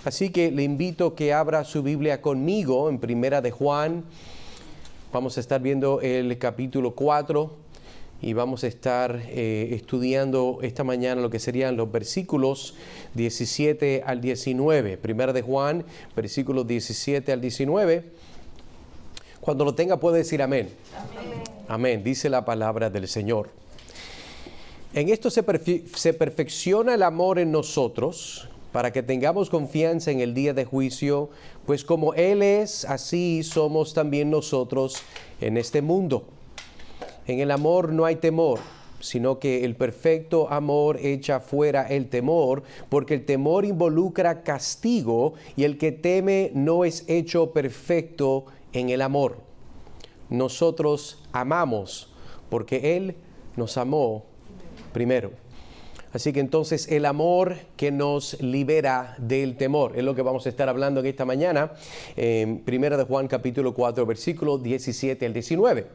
Así que le invito que abra su Biblia conmigo en Primera de Juan. Vamos a estar viendo el capítulo 4 y vamos a estar estudiando esta mañana lo que serían los versículos 17 al 19. Primera de Juan, versículos 17 al 19. Cuando lo tenga puede decir amén. Amén. Amén, dice la palabra del Señor. En esto se perfecciona el amor en nosotros, para que tengamos confianza en el día de juicio, pues como Él es, así somos también nosotros en este mundo. En el amor no hay temor, sino que el perfecto amor echa fuera el temor, porque el temor involucra castigo, y el que teme no es hecho perfecto en el amor. Nosotros amamos, porque Él nos amó primero. Así que entonces el amor que nos libera del temor es lo que vamos a estar hablando en esta mañana, en Primera de Juan capítulo 4, versículos 17 al 19.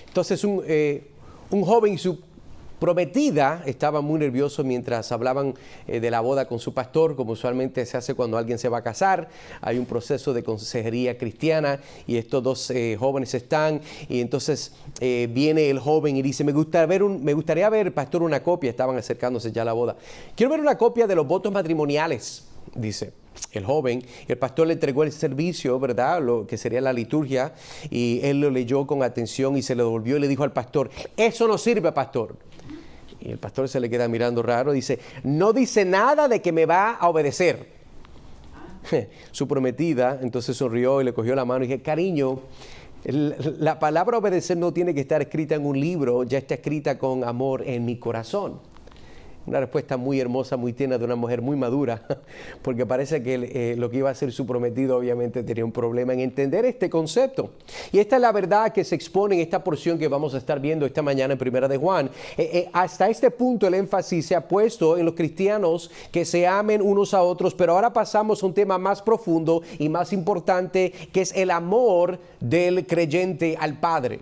Entonces un joven y su prometida estaban muy nerviosos mientras hablaban de la boda con su pastor, como usualmente se hace cuando alguien se va a casar. Hay un proceso de consejería cristiana y estos dos jóvenes están, y entonces viene el joven y dice, me gustaría ver, pastor, una copia. Estaban acercándose ya a la boda. Quiero ver una copia de los votos matrimoniales, dice el joven. El pastor le entregó el servicio, ¿verdad?, lo que sería la liturgia, y él lo leyó con atención y se lo devolvió y le dijo al pastor, eso no sirve, pastor. Y el pastor se le queda mirando raro, dice, no dice nada de que me va a obedecer. Su prometida entonces sonrió y le cogió la mano y dije, cariño, la palabra obedecer no tiene que estar escrita en un libro, ya está escrita con amor en mi corazón. Una respuesta muy hermosa, muy tierna de una mujer muy madura, porque parece que lo que iba a ser su prometido obviamente tenía un problema en entender este concepto. Y esta es la verdad que se expone en esta porción que vamos a estar viendo esta mañana en Primera de Juan. Hasta este punto el énfasis se ha puesto en los cristianos que se amen unos a otros, pero ahora pasamos a un tema más profundo y más importante, que es el amor del creyente al Padre.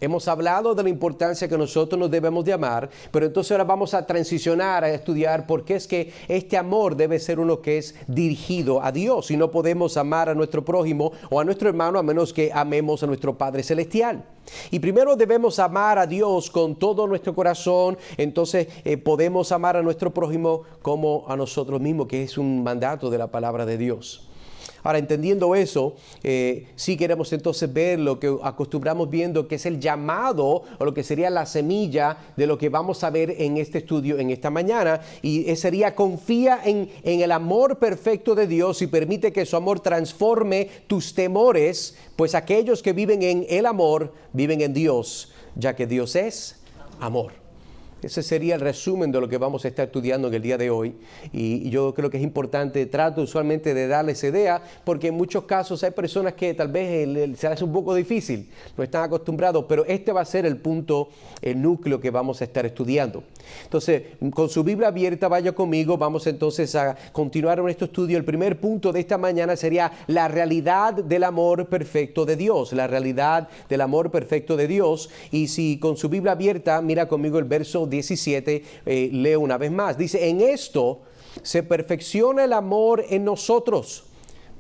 Hemos hablado de la importancia que nosotros nos debemos de amar, pero entonces ahora vamos a transicionar a estudiar por qué es que este amor debe ser uno que es dirigido a Dios, y no podemos amar a nuestro prójimo o a nuestro hermano a menos que amemos a nuestro Padre Celestial. Y primero debemos amar a Dios con todo nuestro corazón, entonces podemos amar a nuestro prójimo como a nosotros mismos, que es un mandato de la palabra de Dios. Ahora, entendiendo eso, sí queremos entonces ver lo que acostumbramos viendo, que es el llamado o lo que sería la semilla de lo que vamos a ver en este estudio en esta mañana, y sería confía en el amor perfecto de Dios y permite que su amor transforme tus temores, pues aquellos que viven en el amor viven en Dios, ya que Dios es amor. Ese sería el resumen de lo que vamos a estar estudiando en el día de hoy, y yo creo que es importante, trato usualmente de darles idea, porque en muchos casos hay personas que tal vez se hace un poco difícil, no están acostumbrados, pero este va a ser el punto, el núcleo que vamos a estar estudiando. Entonces, con su Biblia abierta, vaya conmigo, vamos entonces a continuar en nuestro estudio. El primer punto de esta mañana sería la realidad del amor perfecto de Dios, la realidad del amor perfecto de Dios. Y si con su Biblia abierta, mira conmigo el verso 17, leo una vez más. Dice, en esto se perfecciona el amor en nosotros,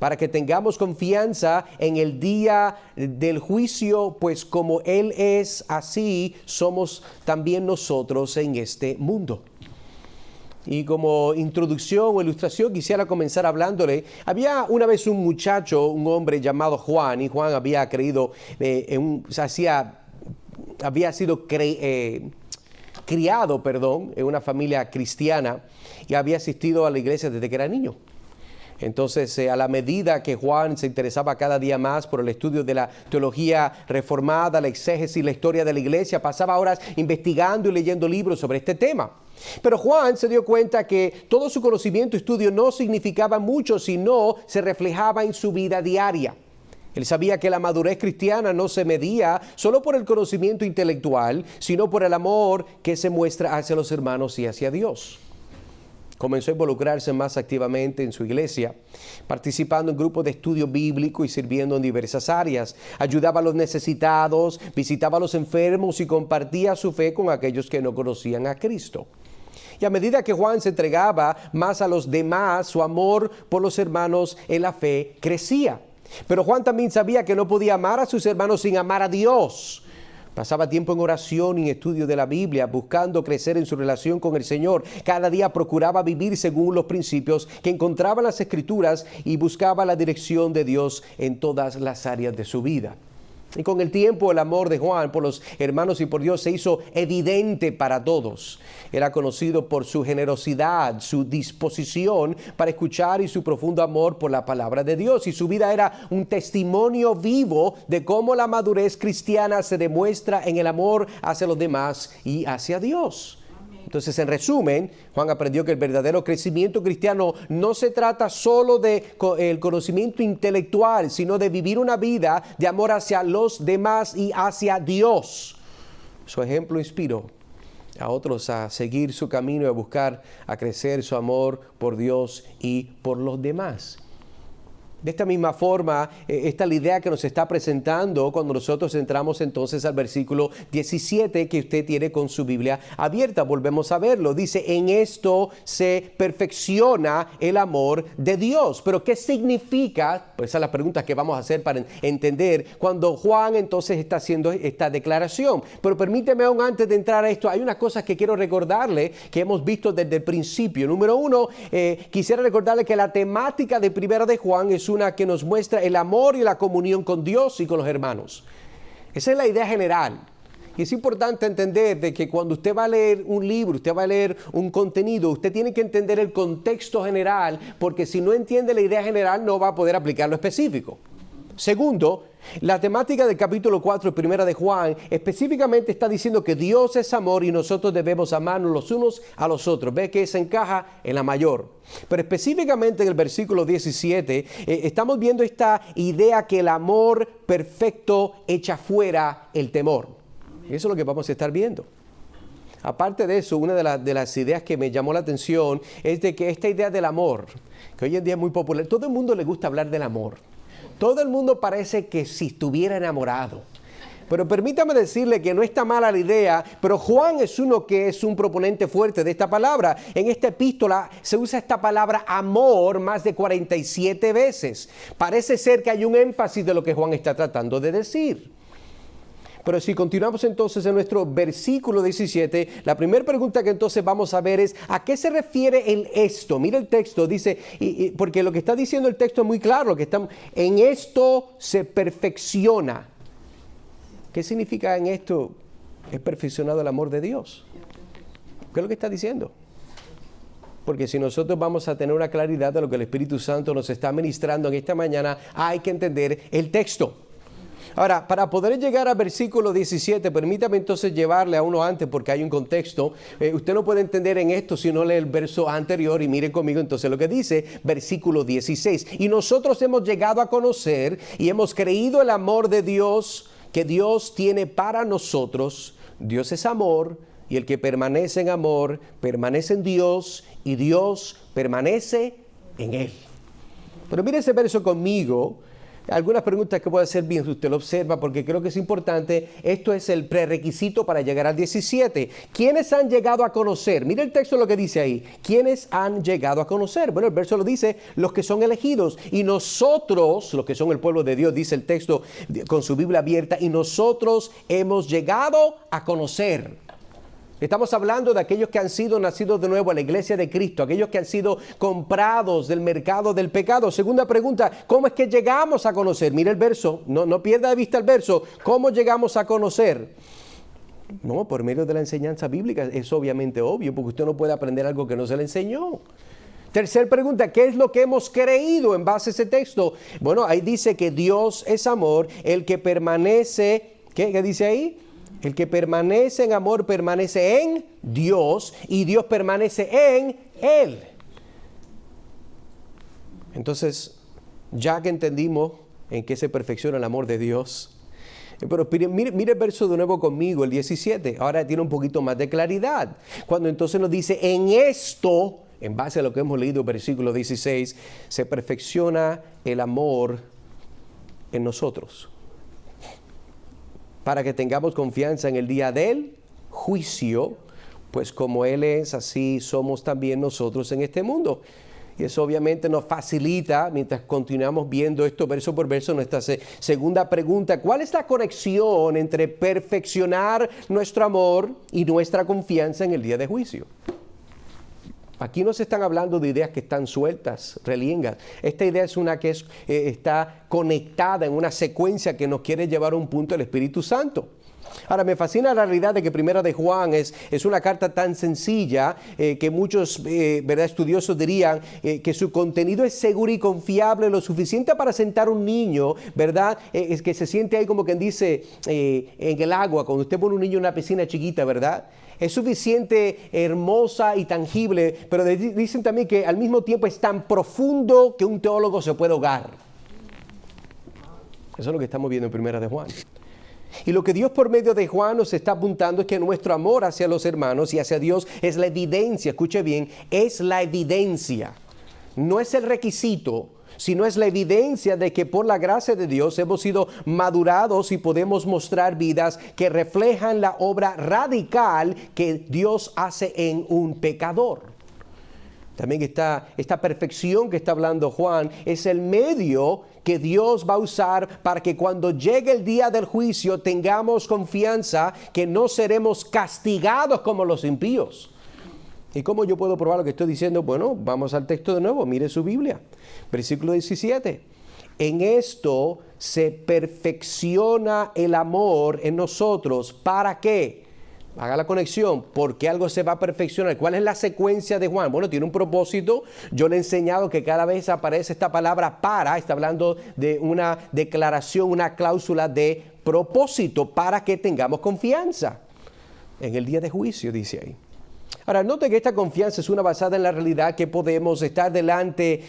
para que tengamos confianza en el día del juicio, pues como Él es, así somos también nosotros en este mundo. Y como introducción o ilustración quisiera comenzar hablándole. Había una vez un muchacho, un hombre llamado Juan, y Juan había creído, había sido criado en una familia cristiana y había asistido a la iglesia desde que era niño. Entonces, a la medida que Juan se interesaba cada día más por el estudio de la teología reformada, la exégesis, la historia de la iglesia, pasaba horas investigando y leyendo libros sobre este tema. Pero Juan se dio cuenta que todo su conocimiento y estudio no significaba mucho si no se reflejaba en su vida diaria. Él sabía que la madurez cristiana no se medía solo por el conocimiento intelectual, sino por el amor que se muestra hacia los hermanos y hacia Dios. Comenzó a involucrarse más activamente en su iglesia, participando en grupos de estudio bíblico y sirviendo en diversas áreas. Ayudaba a los necesitados, visitaba a los enfermos y compartía su fe con aquellos que no conocían a Cristo. Y a medida que Juan se entregaba más a los demás, su amor por los hermanos en la fe crecía. Pero Juan también sabía que no podía amar a sus hermanos sin amar a Dios. Pasaba tiempo en oración y en estudio de la Biblia, buscando crecer en su relación con el Señor. Cada día procuraba vivir según los principios que encontraba en las Escrituras y buscaba la dirección de Dios en todas las áreas de su vida. Y con el tiempo el amor de Juan por los hermanos y por Dios se hizo evidente para todos. Era conocido por su generosidad, su disposición para escuchar y su profundo amor por la palabra de Dios. Y su vida era un testimonio vivo de cómo la madurez cristiana se demuestra en el amor hacia los demás y hacia Dios. Entonces, en resumen, Juan aprendió que el verdadero crecimiento cristiano no se trata solo del conocimiento intelectual, sino de vivir una vida de amor hacia los demás y hacia Dios. Su ejemplo inspiró a otros a seguir su camino y a buscar a crecer su amor por Dios y por los demás. De esta misma forma, esta es la idea que nos está presentando cuando nosotros entramos entonces al versículo 17 que usted tiene con su Biblia abierta. Volvemos a verlo. Dice, en esto se perfecciona el amor de Dios. Pero ¿qué significa? Pues esa es la pregunta que vamos a hacer para entender cuando Juan entonces está haciendo esta declaración. Pero permíteme aún antes de entrar a esto, hay unas cosas que quiero recordarle que hemos visto desde el principio. Número uno, quisiera recordarle que la temática de Primera de Juan es una que nos muestra el amor y la comunión con Dios y con los hermanos. Esa es la idea general. Y es importante entender de que cuando usted va a leer un libro, usted va a leer un contenido, usted tiene que entender el contexto general, porque si no entiende la idea general no va a poder aplicar lo específico. Segundo, la temática del capítulo 4 de Primera de Juan específicamente está diciendo que Dios es amor y nosotros debemos amarnos los unos a los otros. Ve que se encaja en la mayor. Pero específicamente en el versículo 17 estamos viendo esta idea que el amor perfecto echa fuera el temor. Y eso es lo que vamos a estar viendo. Aparte de eso, una de las ideas que me llamó la atención es de que esta idea del amor, que hoy en día es muy popular, todo el mundo le gusta hablar del amor. Todo el mundo parece que si estuviera enamorado. Pero permítame decirle que no está mala la idea, pero Juan es uno que es un proponente fuerte de esta palabra. En esta epístola se usa esta palabra amor más de 47 veces. Parece ser que hay un énfasis de lo que Juan está tratando de decir. Pero si continuamos entonces en nuestro versículo 17, la primera pregunta que entonces vamos a ver es, ¿a qué se refiere el esto? Mira el texto, dice, porque lo que está diciendo el texto es muy claro, que en esto se perfecciona. ¿Qué significa en esto? Es perfeccionado el amor de Dios. ¿Qué es lo que está diciendo? Porque si nosotros vamos a tener una claridad de lo que el Espíritu Santo nos está ministrando en esta mañana, hay que entender el texto. Ahora, para poder llegar al versículo 17, permítame entonces llevarle a uno antes porque hay un contexto. Usted no puede entender en esto si no lee el verso anterior y mire conmigo entonces lo que dice, versículo 16. Y nosotros hemos llegado a conocer y hemos creído el amor de Dios que Dios tiene para nosotros. Dios es amor y el que permanece en amor permanece en Dios y Dios permanece en él. Pero mire ese verso conmigo. Algunas preguntas que puede hacer bien si usted lo observa porque creo que es importante. Esto es el prerequisito para llegar al 17. ¿Quiénes han llegado a conocer? Mira el texto lo que dice ahí. ¿Quiénes han llegado a conocer? Bueno, el verso lo dice, los que son elegidos. Y nosotros, los que son el pueblo de Dios, dice el texto con su Biblia abierta, y nosotros hemos llegado a conocer. Estamos hablando de aquellos que han sido nacidos de nuevo a la iglesia de Cristo, aquellos que han sido comprados del mercado del pecado. Segunda pregunta, ¿cómo es que llegamos a conocer? Mira el verso, no pierda de vista el verso. ¿Cómo llegamos a conocer? No, por medio de la enseñanza bíblica. Es obviamente obvio, porque usted no puede aprender algo que no se le enseñó. Tercer pregunta, ¿qué es lo que hemos creído en base a ese texto? Bueno, ahí dice que Dios es amor, el que permanece, ¿qué dice ahí? El que permanece en amor permanece en Dios y Dios permanece en él. Entonces, ya que entendimos en qué se perfecciona el amor de Dios, pero mire el verso de nuevo conmigo, el 17. Ahora tiene un poquito más de claridad. Cuando entonces nos dice, en esto, en base a lo que hemos leído, versículo 16, se perfecciona el amor en nosotros, para que tengamos confianza en el día del juicio, pues como Él es, así somos también nosotros en este mundo. Y eso obviamente nos facilita, mientras continuamos viendo esto verso por verso, nuestra segunda pregunta: ¿cuál es la conexión entre perfeccionar nuestro amor y nuestra confianza en el día de juicio? Aquí no se están hablando de ideas que están sueltas, reliengas. Esta idea es una que está conectada en una secuencia que nos quiere llevar a un punto del Espíritu Santo. Ahora, me fascina la realidad de que Primera de Juan es una carta tan sencilla que muchos estudiosos dirían que su contenido es seguro y confiable, lo suficiente para sentar un niño, ¿verdad? Es que se siente ahí como quien dice en el agua, cuando usted pone un niño en una piscina chiquita, ¿verdad? Es suficiente, hermosa y tangible, pero dicen también que al mismo tiempo es tan profundo que un teólogo se puede ahogar. Eso es lo que estamos viendo en Primera de Juan. Y lo que Dios por medio de Juan nos está apuntando es que nuestro amor hacia los hermanos y hacia Dios es la evidencia, escuche bien, es la evidencia, no es el requisito, sino es la evidencia de que por la gracia de Dios hemos sido madurados y podemos mostrar vidas que reflejan la obra radical que Dios hace en un pecador. También esta perfección que está hablando Juan es el medio que Dios va a usar para que cuando llegue el día del juicio tengamos confianza que no seremos castigados como los impíos. ¿Y cómo yo puedo probar lo que estoy diciendo? Bueno, vamos al texto de nuevo, mire su Biblia. Versículo 17. En esto se perfecciona el amor en nosotros. ¿Para qué? Haga la conexión, porque algo se va a perfeccionar. ¿Cuál es la secuencia de Juan? Bueno, tiene un propósito. Yo le he enseñado que cada vez aparece esta palabra para, está hablando de una declaración, una cláusula de propósito para que tengamos confianza en el día de juicio, dice ahí. Ahora, note que esta confianza es una basada en la realidad que podemos estar delante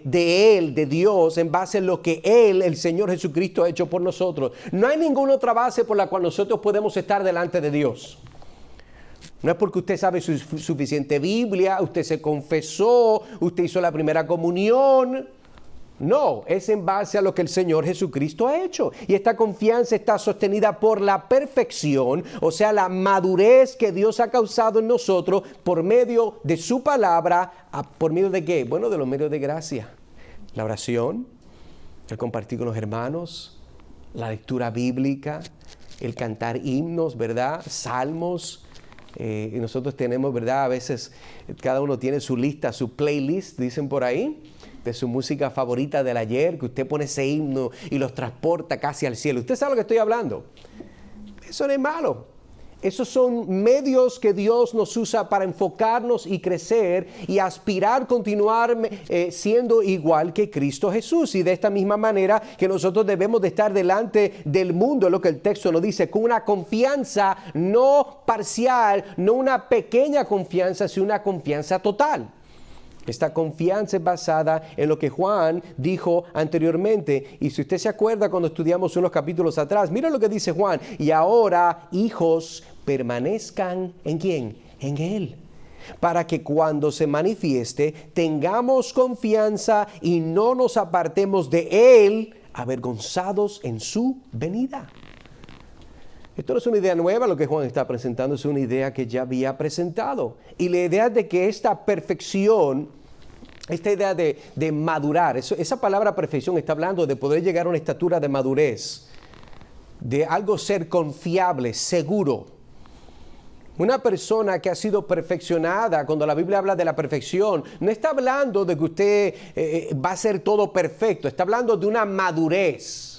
de Él, de Dios, en base a lo que Él, el Señor Jesucristo, ha hecho por nosotros. No hay ninguna otra base por la cual nosotros podemos estar delante de Dios. No es porque usted sabe suficiente Biblia, usted se confesó, usted hizo la primera comunión. No, es en base a lo que el Señor Jesucristo ha hecho. Y esta confianza está sostenida por la perfección, o sea, la madurez que Dios ha causado en nosotros por medio de su palabra. ¿Por medio de qué? Bueno, de los medios de gracia. La oración, el compartir con los hermanos, la lectura bíblica, el cantar himnos, ¿verdad? Salmos. Y nosotros tenemos, ¿verdad? A veces cada uno tiene su lista, su playlist, dicen por ahí, de su música favorita del ayer, que usted pone ese himno y los transporta casi al cielo. ¿Usted sabe lo que estoy hablando? Eso no es malo. Esos son medios que Dios nos usa para enfocarnos y crecer y aspirar, continuar siendo igual que Cristo Jesús. Y de esta misma manera que nosotros debemos de estar delante del mundo, es lo que el texto nos dice, con una confianza no parcial, no una pequeña confianza, sino una confianza total. Esta confianza es basada en lo que Juan dijo anteriormente. Y si usted se acuerda cuando estudiamos unos capítulos atrás, mira lo que dice Juan. Y ahora, hijos, permanezcan ¿en quién? En Él. Para que cuando se manifieste tengamos confianza y no nos apartemos de Él, avergonzados en su venida. Esto no es una idea nueva, lo que Juan está presentando es una idea que ya había presentado. Y la idea de que esta perfección, esta idea de madurar, esa palabra perfección está hablando de poder llegar a una estatura de madurez, de algo ser confiable, seguro. Una persona que ha sido perfeccionada, cuando la Biblia habla de la perfección, no está hablando de que usted va a ser todo perfecto, está hablando de una madurez.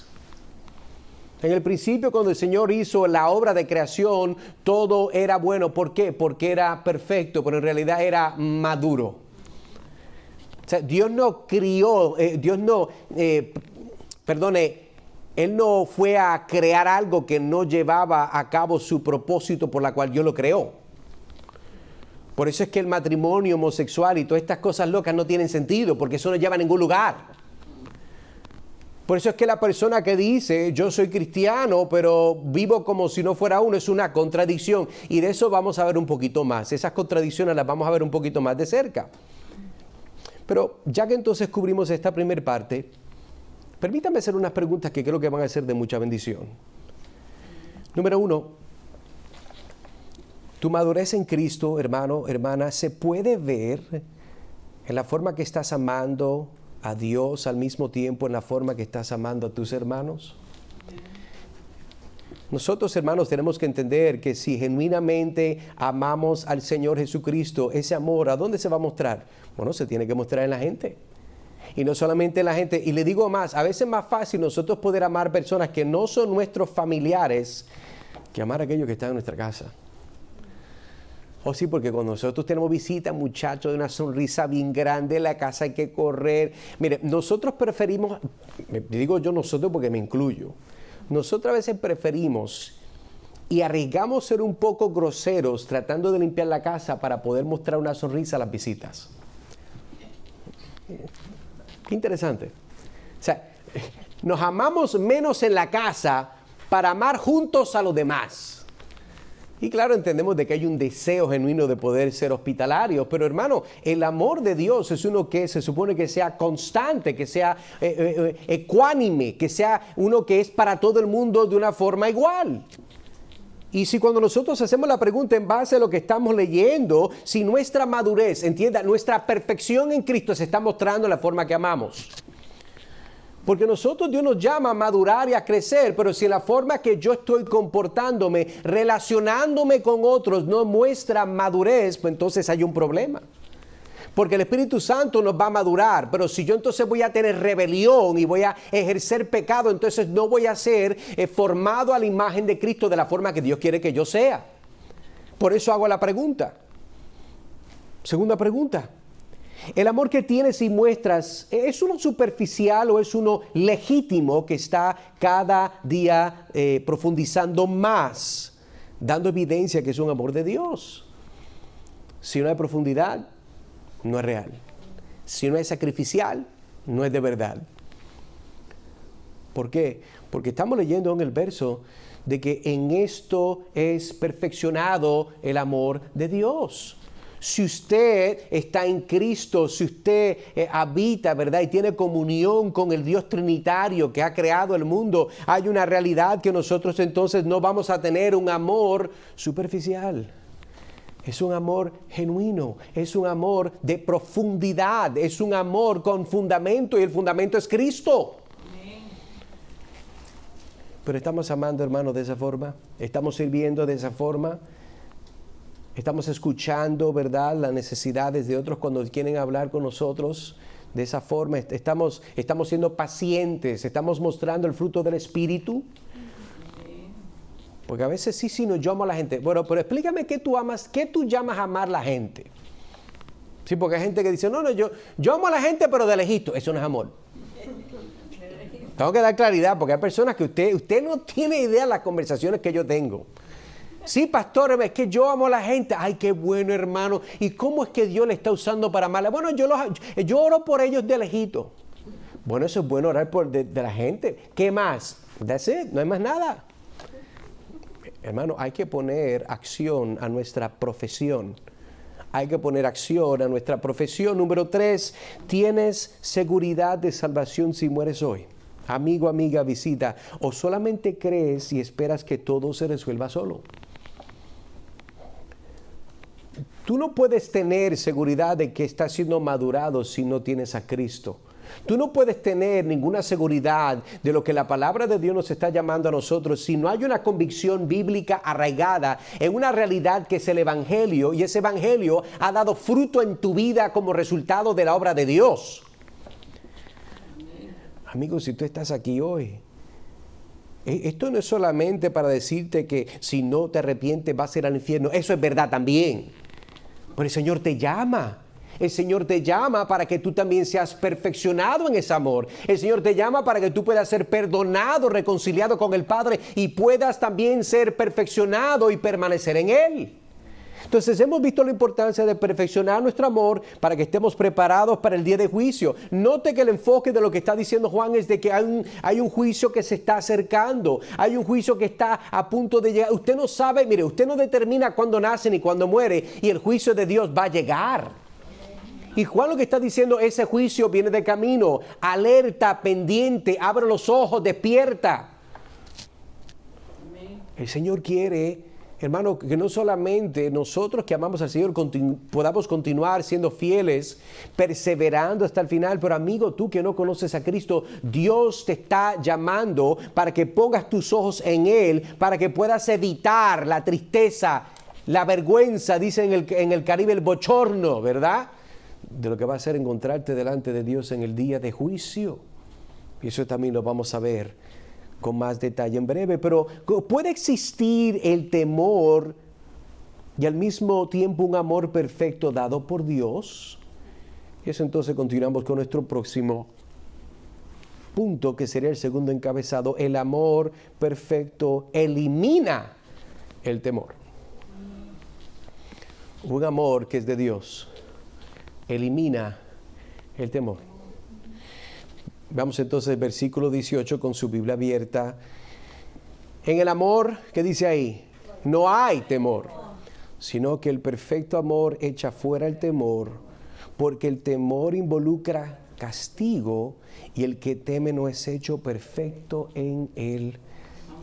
En el principio, cuando el Señor hizo la obra de creación, todo era bueno. ¿Por qué? Porque era perfecto, pero en realidad era maduro. O sea, Dios no crió, Él no fue a crear algo que no llevaba a cabo su propósito por la cual Dios lo creó. Por eso es que el matrimonio homosexual y todas estas cosas locas no tienen sentido, porque eso no lleva a ningún lugar. Por eso es que la persona que dice, yo soy cristiano, pero vivo como si no fuera uno, es una contradicción. Y de eso vamos a ver un poquito más. Esas contradicciones las vamos a ver un poquito más de cerca. Pero ya que entonces cubrimos esta primera parte, permítame hacer unas preguntas que creo que van a ser de mucha bendición. Número 1, Tu madurez en Cristo, hermano, hermana, se puede ver en la forma que estás amando a Dios al mismo tiempo en la forma que estás amando a tus hermanos. Nosotros, hermanos, tenemos que entender que si genuinamente amamos al Señor Jesucristo, ese amor, ¿a dónde se va a mostrar? Bueno, se tiene que mostrar en la gente. Y no solamente en la gente. Y le digo más, a veces es más fácil nosotros poder amar personas que no son nuestros familiares que amar a aquellos que están en nuestra casa. Oh, sí, porque cuando nosotros tenemos visita, muchachos, de una sonrisa bien grande, en la casa hay que correr. Mire, nosotros preferimos, digo yo nosotros porque me incluyo, nosotros a veces preferimos y arriesgamos ser un poco groseros tratando de limpiar la casa para poder mostrar una sonrisa a las visitas. Qué interesante. O sea, nos amamos menos en la casa para amar juntos a los demás. Y claro, entendemos de que hay un deseo genuino de poder ser hospitalarios, pero hermano, el amor de Dios es uno que se supone que sea constante, que sea ecuánime, que sea uno que es para todo el mundo de una forma igual. Y si cuando nosotros hacemos la pregunta en base a lo que estamos leyendo, si nuestra madurez, entienda, nuestra perfección en Cristo se está mostrando en la forma que amamos. Porque nosotros, Dios nos llama a madurar y a crecer, pero si la forma que yo estoy comportándome, relacionándome con otros, no muestra madurez, pues entonces hay un problema. Porque el Espíritu Santo nos va a madurar, pero si yo entonces voy a tener rebelión y voy a ejercer pecado, entonces no voy a ser formado a la imagen de Cristo de la forma que Dios quiere que yo sea. Por eso hago la pregunta. Segunda pregunta. El amor que tienes y muestras, ¿es uno superficial o es uno legítimo que está cada día profundizando más, dando evidencia que es un amor de Dios? Si no hay profundidad, no es real. Si no es sacrificial, no es de verdad. ¿Por qué? Porque estamos leyendo en el verso de que en esto es perfeccionado el amor de Dios. Si usted está en Cristo, si usted habita, ¿verdad? Y tiene comunión con el Dios Trinitario que ha creado el mundo, hay una realidad que nosotros entonces no vamos a tener un amor superficial. Es un amor genuino, es un amor de profundidad, es un amor con fundamento y el fundamento es Cristo. Amén. Pero estamos amando, hermanos, de esa forma, estamos sirviendo de esa forma. Estamos escuchando, ¿verdad?, las necesidades de otros cuando quieren hablar con nosotros de esa forma. Estamos siendo pacientes, estamos mostrando el fruto del Espíritu. Porque a veces sí, no, yo amo a la gente. Bueno, pero explícame qué tú amas, qué tú llamas a amar a la gente. Sí, porque hay gente que dice, no, yo amo a la gente, pero de lejito. Eso no es amor. Tengo que dar claridad, porque hay personas que usted no tiene idea de las conversaciones que yo tengo. Sí, pastor, es que yo amo a la gente. Ay, qué bueno, hermano. ¿Y cómo es que Dios le está usando para amarla? Bueno, yo oro por ellos de lejito. Bueno, eso es bueno, orar de la gente. ¿Qué más? That's it, no hay más nada. Hermano, hay que poner acción a nuestra profesión. Hay que poner acción a nuestra profesión. Número 3, ¿tienes seguridad de salvación si mueres hoy? Amigo, amiga, visita. ¿O solamente crees y esperas que todo se resuelva solo? Tú no puedes tener seguridad de que estás siendo madurado si no tienes a Cristo. Tú no puedes tener ninguna seguridad de lo que la palabra de Dios nos está llamando a nosotros si no hay una convicción bíblica arraigada en una realidad que es el Evangelio, y ese Evangelio ha dado fruto en tu vida como resultado de la obra de Dios. Amigos, si tú estás aquí hoy, esto no es solamente para decirte que si no te arrepientes vas a ir al infierno. Eso es verdad también. Pero el Señor te llama. El Señor te llama para que tú también seas perfeccionado en ese amor. El Señor te llama para que tú puedas ser perdonado, reconciliado con el Padre y puedas también ser perfeccionado y permanecer en Él. Entonces hemos visto la importancia de perfeccionar nuestro amor para que estemos preparados para el día de juicio. Note que el enfoque de lo que está diciendo Juan es de que hay un juicio que se está acercando. Hay un juicio que está a punto de llegar. Usted no sabe, mire, usted no determina cuándo nace ni cuándo muere, y el juicio de Dios va a llegar. Y Juan lo que está diciendo, ese juicio viene de camino. Alerta, pendiente, abre los ojos, despierta. El Señor quiere Hermano, que no solamente nosotros que amamos al Señor podamos continuar siendo fieles, perseverando hasta el final, pero amigo, tú que no conoces a Cristo, Dios te está llamando para que pongas tus ojos en Él, para que puedas evitar la tristeza, la vergüenza, dice en el Caribe, el bochorno, ¿verdad? De lo que va a ser encontrarte delante de Dios en el día de juicio. Y eso también lo vamos a ver con más detalle en breve, pero ¿puede existir el temor y al mismo tiempo un amor perfecto dado por Dios? Y eso entonces continuamos con nuestro próximo punto, que sería el segundo encabezado. El amor perfecto elimina el temor. Un amor que es de Dios elimina el temor. Vamos entonces al versículo 18 con su Biblia abierta. En el amor, ¿qué dice ahí? No hay temor, sino que el perfecto amor echa fuera el temor, porque el temor involucra castigo y el que teme no es hecho perfecto en el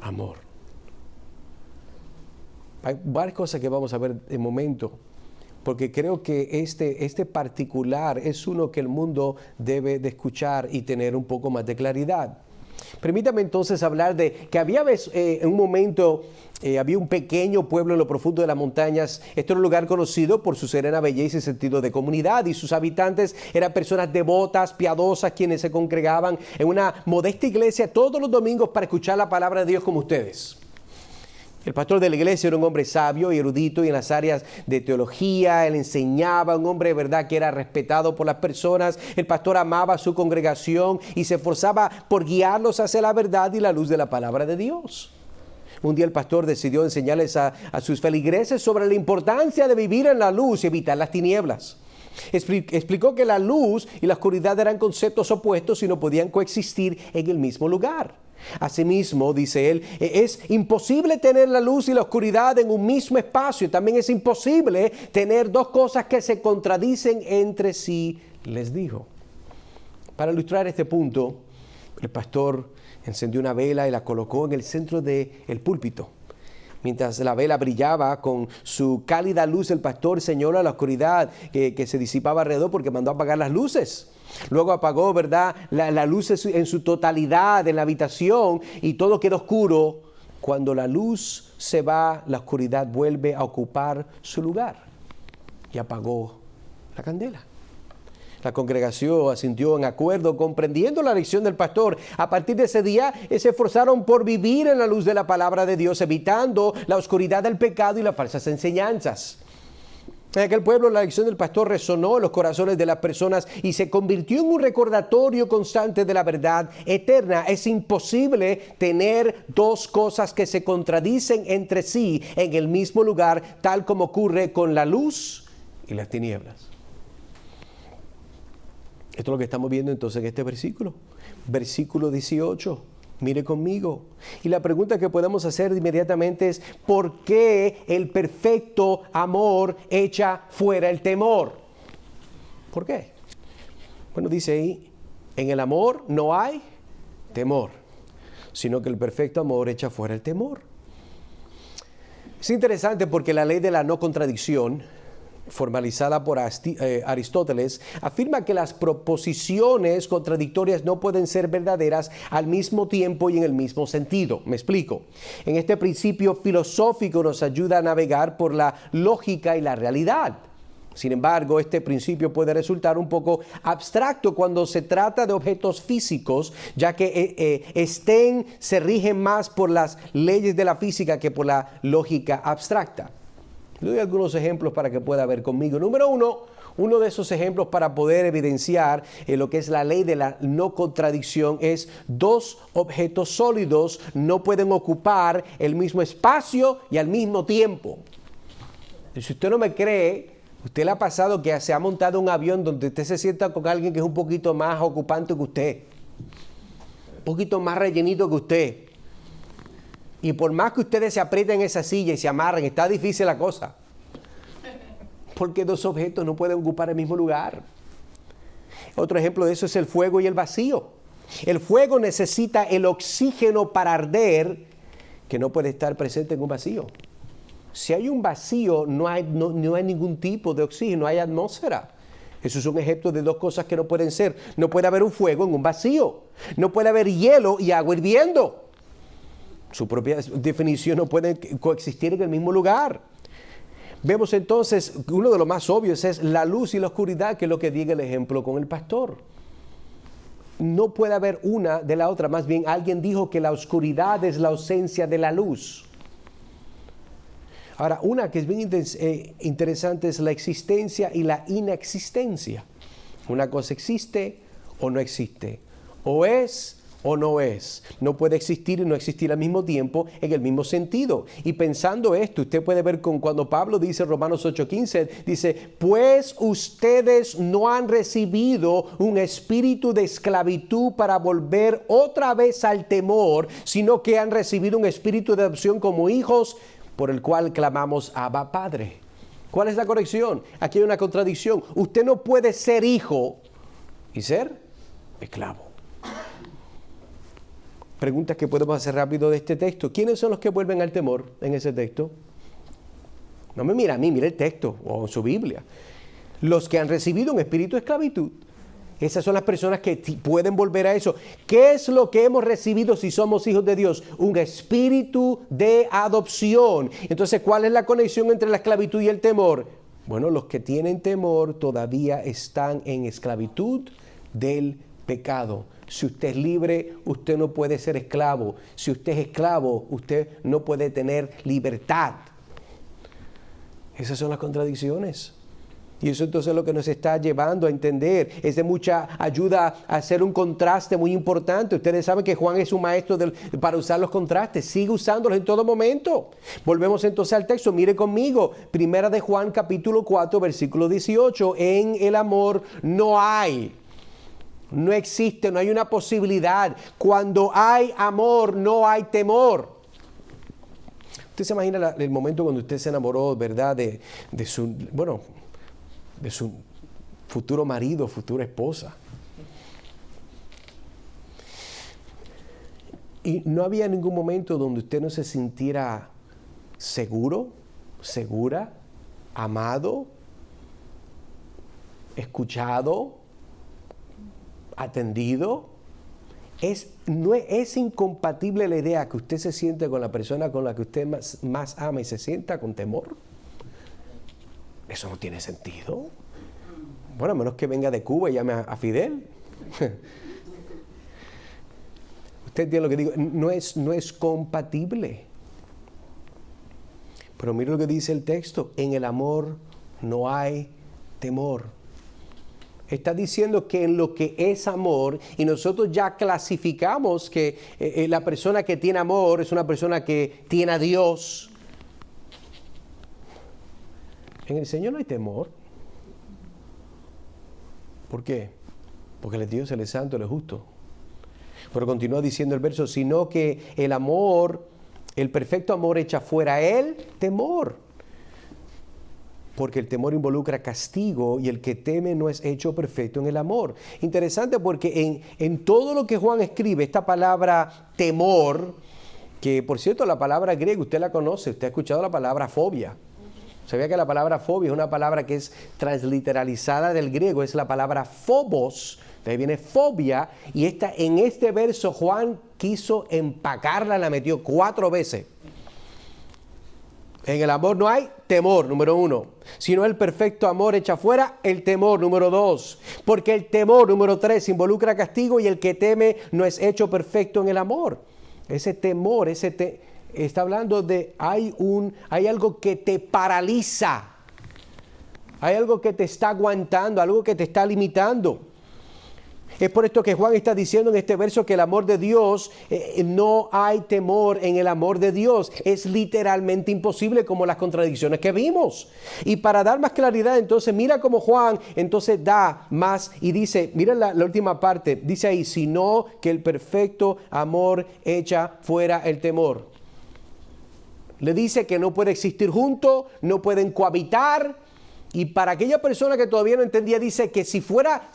amor. Hay varias cosas que vamos a ver de momento, porque creo que este particular es uno que el mundo debe de escuchar y tener un poco más de claridad. Permítame entonces hablar de que había en un momento, había un pequeño pueblo en lo profundo de las montañas. Este era un lugar conocido por su serena belleza y sentido de comunidad, y sus habitantes eran personas devotas, piadosas, quienes se congregaban en una modesta iglesia todos los domingos para escuchar la palabra de Dios como ustedes. El pastor de la iglesia era un hombre sabio y erudito y en las áreas de teología. Él enseñaba, un hombre de verdad que era respetado por las personas. El pastor amaba a su congregación y se esforzaba por guiarlos hacia la verdad y la luz de la palabra de Dios. Un día el pastor decidió enseñarles a sus feligreses sobre la importancia de vivir en la luz y evitar las tinieblas. Explicó que la luz y la oscuridad eran conceptos opuestos y no podían coexistir en el mismo lugar. Asimismo, dice él, es imposible tener la luz y la oscuridad en un mismo espacio. También es imposible tener dos cosas que se contradicen entre sí, les dijo. Para ilustrar este punto, el pastor encendió una vela y la colocó en el centro del púlpito. Mientras la vela brillaba con su cálida luz, el pastor señaló la oscuridad que se disipaba alrededor porque mandó apagar las luces. Luego apagó, ¿verdad?, la luz en su totalidad en la habitación y todo quedó oscuro. Cuando la luz se va, la oscuridad vuelve a ocupar su lugar y apagó la candela. La congregación asintió en acuerdo, comprendiendo la lección del pastor. A partir de ese día, se esforzaron por vivir en la luz de la palabra de Dios, evitando la oscuridad del pecado y las falsas enseñanzas. En aquel pueblo, la lección del pastor resonó en los corazones de las personas y se convirtió en un recordatorio constante de la verdad eterna. Es imposible tener dos cosas que se contradicen entre sí en el mismo lugar, tal como ocurre con la luz y las tinieblas. Esto es lo que estamos viendo entonces en este versículo. Versículo 18. Mire conmigo. Y la pregunta que podemos hacer inmediatamente es: ¿por qué el perfecto amor echa fuera el temor? ¿Por qué? Bueno, dice ahí, en el amor no hay temor, sino que el perfecto amor echa fuera el temor. Es interesante porque la ley de la no contradicción, formalizada por Aristóteles, afirma que las proposiciones contradictorias no pueden ser verdaderas al mismo tiempo y en el mismo sentido. Me explico. En este principio filosófico nos ayuda a navegar por la lógica y la realidad. Sin embargo, este principio puede resultar un poco abstracto cuando se trata de objetos físicos, ya que se rigen más por las leyes de la física que por la lógica abstracta. Le doy algunos ejemplos para que pueda ver conmigo. Número uno de esos ejemplos para poder evidenciar lo que es la ley de la no contradicción es: dos objetos sólidos no pueden ocupar el mismo espacio y al mismo tiempo. Y si usted no me cree, usted le ha pasado que se ha montado un avión donde usted se sienta con alguien que es un poquito más ocupante que usted, un poquito más rellenito que usted. Y por más que ustedes se aprieten en esa silla y se amarren, está difícil la cosa. Porque dos objetos no pueden ocupar el mismo lugar. Otro ejemplo de eso es el fuego y el vacío. El fuego necesita el oxígeno para arder, que no puede estar presente en un vacío. Si hay un vacío, no hay ningún tipo de oxígeno, no hay atmósfera. Eso es un ejemplo de dos cosas que no pueden ser. No puede haber un fuego en un vacío. No puede haber hielo y agua hirviendo. Su propia definición, no pueden coexistir en el mismo lugar. Vemos entonces, uno de los más obvios es la luz y la oscuridad, que es lo que diga el ejemplo con el pastor. No puede haber una de la otra. Más bien, alguien dijo que la oscuridad es la ausencia de la luz. Ahora, una que es bien interesante es la existencia y la inexistencia. Una cosa existe o no existe. O es o no es. No puede existir y no existir al mismo tiempo en el mismo sentido. Y pensando esto, usted puede ver cuando Pablo dice en Romanos 8:15, dice, pues ustedes no han recibido un espíritu de esclavitud para volver otra vez al temor, sino que han recibido un espíritu de adopción como hijos, por el cual clamamos Abba Padre. ¿Cuál es la corrección? Aquí hay una contradicción. Usted no puede ser hijo y ser esclavo. Preguntas que podemos hacer rápido de este texto. ¿Quiénes son los que vuelven al temor en ese texto? No me mira a mí, mira el texto o su Biblia. Los que han recibido un espíritu de esclavitud. Esas son las personas que pueden volver a eso. ¿Qué es lo que hemos recibido si somos hijos de Dios? Un espíritu de adopción. Entonces, ¿cuál es la conexión entre la esclavitud y el temor? Bueno, los que tienen temor todavía están en esclavitud del pecado. Si usted es libre, usted no puede ser esclavo. Si usted es esclavo, usted no puede tener libertad. Esas son las contradicciones. Y eso entonces es lo que nos está llevando a entender. Es de mucha ayuda a hacer un contraste muy importante. Ustedes saben que Juan es un maestro para usar los contrastes. Sigue usándolos en todo momento. Volvemos entonces al texto. Mire conmigo. Primera de Juan capítulo 4 versículo 18. En el amor no existe, no hay una posibilidad. Cuando hay amor, no hay temor. Usted se imagina el momento cuando usted se enamoró, ¿verdad? De su futuro marido, futura esposa. Y no había ningún momento donde usted no se sintiera seguro, segura, amado, escuchado, atendido. No es incompatible la idea que usted se siente con la persona con la que usted más ama y se sienta con temor. Eso no tiene sentido. Bueno, a menos que venga de Cuba y llame a Fidel. Usted entiende lo que digo. No es compatible. Pero mire lo que dice el texto. En el amor no hay temor. Está diciendo que en lo que es amor, y nosotros ya clasificamos que la persona que tiene amor es una persona que tiene a Dios. En el Señor no hay temor. ¿Por qué? Porque Él es Dios, Él es santo, Él es justo. Pero continúa diciendo el verso, sino que el amor, el perfecto amor echa fuera el temor. Porque el temor involucra castigo y el que teme no es hecho perfecto en el amor. Interesante porque en todo lo que Juan escribe, esta palabra temor, que por cierto la palabra griega usted la conoce, usted ha escuchado la palabra fobia. ¿Sabía que la palabra fobia es una palabra que es transliteralizada del griego? Es la palabra phobos, de ahí viene fobia, y en este verso Juan quiso empacarla, la metió 4 veces. En el amor no hay temor, número 1, sino el perfecto amor echa fuera el temor, número 2, porque el temor, número 3, involucra castigo y el que teme no es hecho perfecto en el amor. Ese temor, está hablando de hay algo que te paraliza, hay algo que te está aguantando, algo que te está limitando. Es por esto que Juan está diciendo en este verso que el amor de Dios, no hay temor en el amor de Dios. Es literalmente imposible, como las contradicciones que vimos. Y para dar más claridad, entonces, mira cómo Juan entonces da más y dice, mira la última parte, dice ahí, sino que el perfecto amor echa fuera el temor. Le dice que no puede existir juntos, no pueden cohabitar. Y para aquella persona que todavía no entendía, dice que si fuera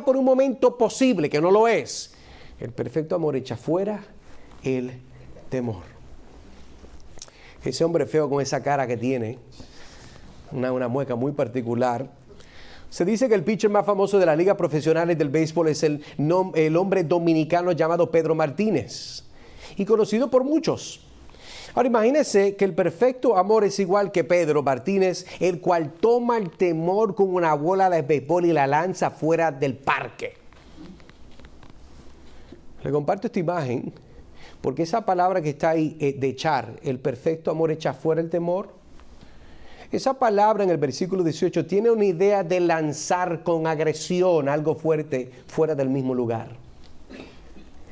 por un momento posible, que no lo es, el perfecto amor echa fuera el temor. Ese hombre feo con esa cara que tiene, una mueca muy particular. Se dice que el pitcher más famoso de las ligas profesionales del béisbol es el hombre dominicano llamado Pedro Martínez, y conocido por muchos. Ahora imagínense que el perfecto amor es igual que Pedro Martínez, el cual toma el temor con una bola de béisbol y la lanza fuera del parque. Le comparto esta imagen porque esa palabra que está ahí, de echar, el perfecto amor echa fuera el temor. Esa palabra en el versículo 18 tiene una idea de lanzar con agresión algo fuerte fuera del mismo lugar.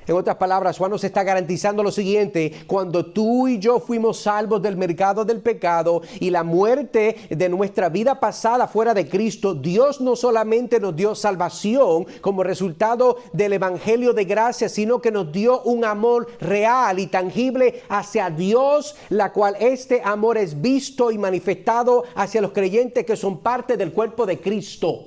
En otras palabras, Juan nos está garantizando lo siguiente: cuando tú y yo fuimos salvos del mercado del pecado y la muerte de nuestra vida pasada fuera de Cristo, Dios no solamente nos dio salvación como resultado del evangelio de gracia, sino que nos dio un amor real y tangible hacia Dios, la cual este amor es visto y manifestado hacia los creyentes que son parte del cuerpo de Cristo.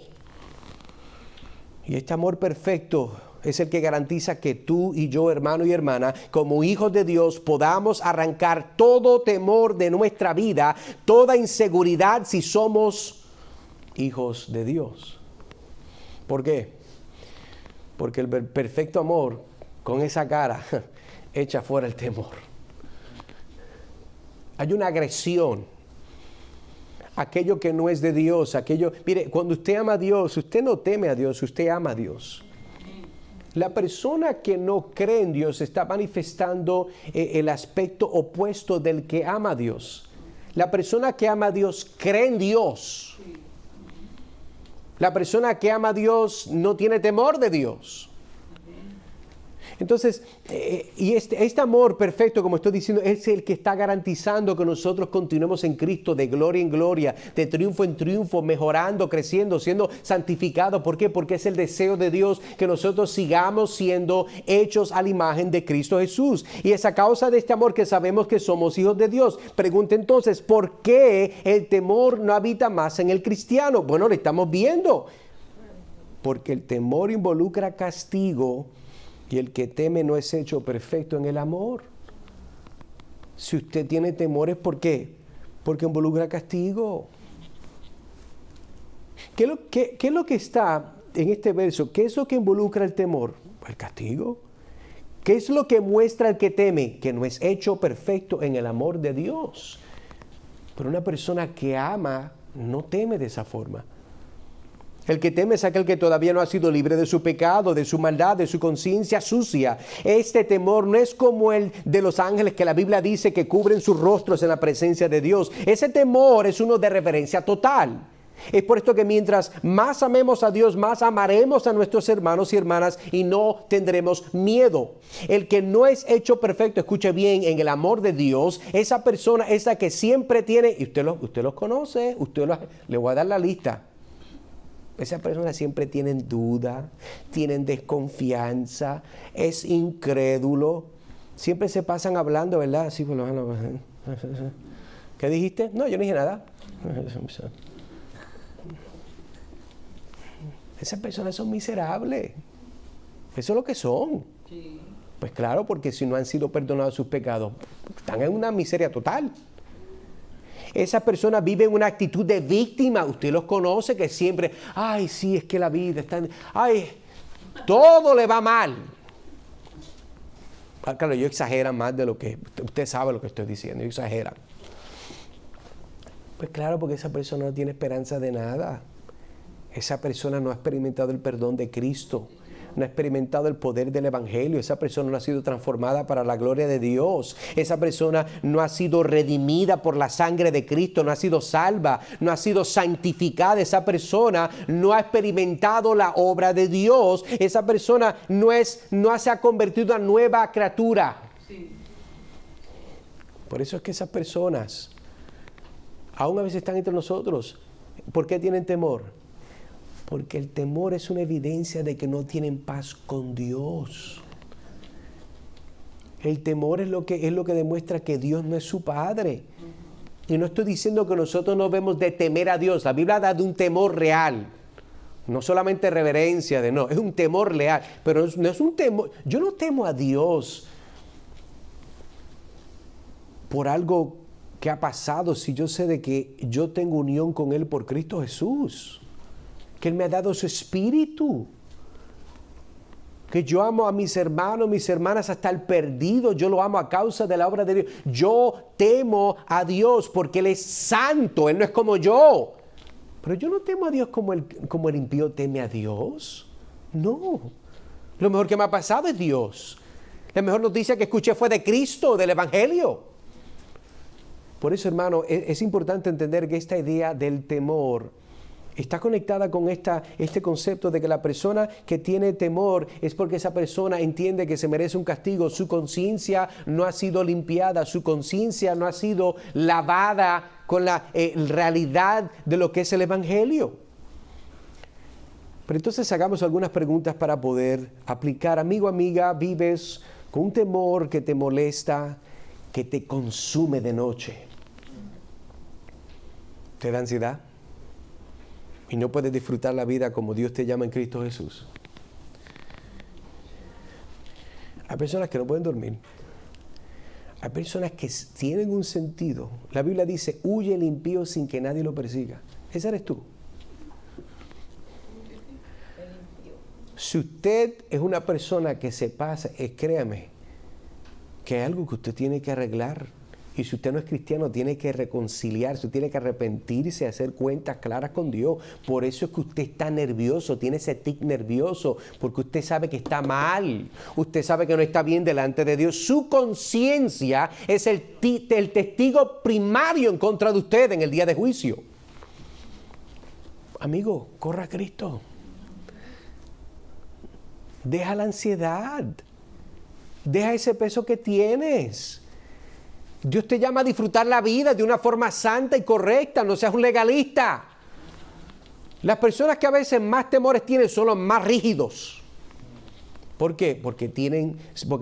Y este amor perfecto es el que garantiza que tú y yo, hermano y hermana, como hijos de Dios, podamos arrancar todo temor de nuestra vida, toda inseguridad si somos hijos de Dios. ¿Por qué? Porque el perfecto amor, con esa cara, echa fuera el temor. Hay una agresión. Aquello que no es de Dios, mire, cuando usted ama a Dios, usted no teme a Dios, usted ama a Dios. La persona que no cree en Dios está manifestando el aspecto opuesto del que ama a Dios. La persona que ama a Dios cree en Dios. La persona que ama a Dios no tiene temor de Dios. Entonces, y este amor perfecto, como estoy diciendo, es el que está garantizando que nosotros continuemos en Cristo de gloria en gloria, de triunfo en triunfo, mejorando, creciendo, siendo santificados. ¿Por qué? Porque es el deseo de Dios que nosotros sigamos siendo hechos a la imagen de Cristo Jesús. Y es a causa de este amor que sabemos que somos hijos de Dios. Pregunta entonces, ¿por qué el temor no habita más en el cristiano? Bueno, lo estamos viendo. Porque el temor involucra castigo. Y el que teme no es hecho perfecto en el amor. Si usted tiene temores, ¿por qué? Porque involucra castigo. ¿Qué es lo que está en este verso? ¿Qué es lo que involucra el temor? El castigo. ¿Qué es lo que muestra el que teme? Que no es hecho perfecto en el amor de Dios. Pero una persona que ama no teme de esa forma. El que teme es aquel que todavía no ha sido libre de su pecado, de su maldad, de su conciencia sucia. Este temor no es como el de los ángeles que la Biblia dice que cubren sus rostros en la presencia de Dios. Ese temor es uno de reverencia total. Es por esto que mientras más amemos a Dios, más amaremos a nuestros hermanos y hermanas y no tendremos miedo. El que no es hecho perfecto, escuche bien, en el amor de Dios, esa persona es la que siempre tiene, y usted los conoce, le voy a dar la lista. Esas personas siempre tienen duda, tienen desconfianza, es incrédulo. Siempre se pasan hablando, ¿verdad? Sí, bueno, ¿qué dijiste? No, yo no dije nada. Esas personas son miserables. Eso es lo que son. Sí. Pues claro, porque si no han sido perdonados sus pecados, están en una miseria total. Esa persona vive en una actitud de víctima. Usted los conoce, que siempre, ay, sí, es que la vida está, ay, todo le va mal. Claro, yo exagero más de lo que, usted sabe lo que estoy diciendo, yo exagero. Pues claro, porque esa persona no tiene esperanza de nada. Esa persona no ha experimentado el perdón de Cristo. No ha experimentado el poder del evangelio. Esa persona no ha sido transformada para la gloria de Dios. Esa persona no ha sido redimida por la sangre de Cristo, no ha sido salva, no ha sido santificada. Esa persona no ha experimentado la obra de Dios. Esa persona no se ha convertido en nueva criatura. Sí. Por eso es que esas personas aún a veces están entre nosotros. ¿Por qué tienen temor? Porque el temor es una evidencia de que no tienen paz con Dios. El temor es lo que demuestra que Dios no es su Padre. Y no estoy diciendo que nosotros no debemos de temer a Dios. La Biblia da de un temor real. No solamente reverencia, es un temor real. Pero no es un temor. Yo no temo a Dios por algo ¿Qué ha pasado si yo sé de que yo tengo unión con Él por Cristo Jesús? Que Él me ha dado su espíritu. Que yo amo a mis hermanos, mis hermanas hasta el perdido. Yo lo amo a causa de la obra de Dios. Yo temo a Dios porque Él es santo. Él no es como yo. Pero yo no temo a Dios como el impío teme a Dios. No. Lo mejor que me ha pasado es Dios. La mejor noticia que escuché fue de Cristo, del Evangelio. Por eso, hermano, es importante entender que esta idea del temor está conectada con este concepto de que la persona que tiene temor es porque esa persona entiende que se merece un castigo. Su conciencia no ha sido limpiada, su conciencia no ha sido lavada con la realidad de lo que es el Evangelio. Pero entonces hagamos algunas preguntas para poder aplicar. Amigo, amiga, vives con un temor que te molesta, que te consume de noche. ¿Te da ansiedad? Y no puedes disfrutar la vida como Dios te llama en Cristo Jesús. Hay personas que no pueden dormir. Hay personas que tienen un sentido. La Biblia dice, huye el impío sin que nadie lo persiga. Ese eres tú. Si usted es una persona que se pasa, créame, que hay algo que usted tiene que arreglar. Y si usted no es cristiano, tiene que reconciliarse, tiene que arrepentirse, hacer cuentas claras con Dios. Por eso es que usted está nervioso, tiene ese tic nervioso, porque usted sabe que está mal. Usted sabe que no está bien delante de Dios. Su conciencia es el testigo primario en contra de usted en el día de juicio. Amigo, corra a Cristo. Deja la ansiedad. Deja ese peso que tienes. Dios te llama a disfrutar la vida de una forma santa y correcta. No seas un legalista. Las personas que a veces más temores tienen son los más rígidos. ¿Por qué? Porque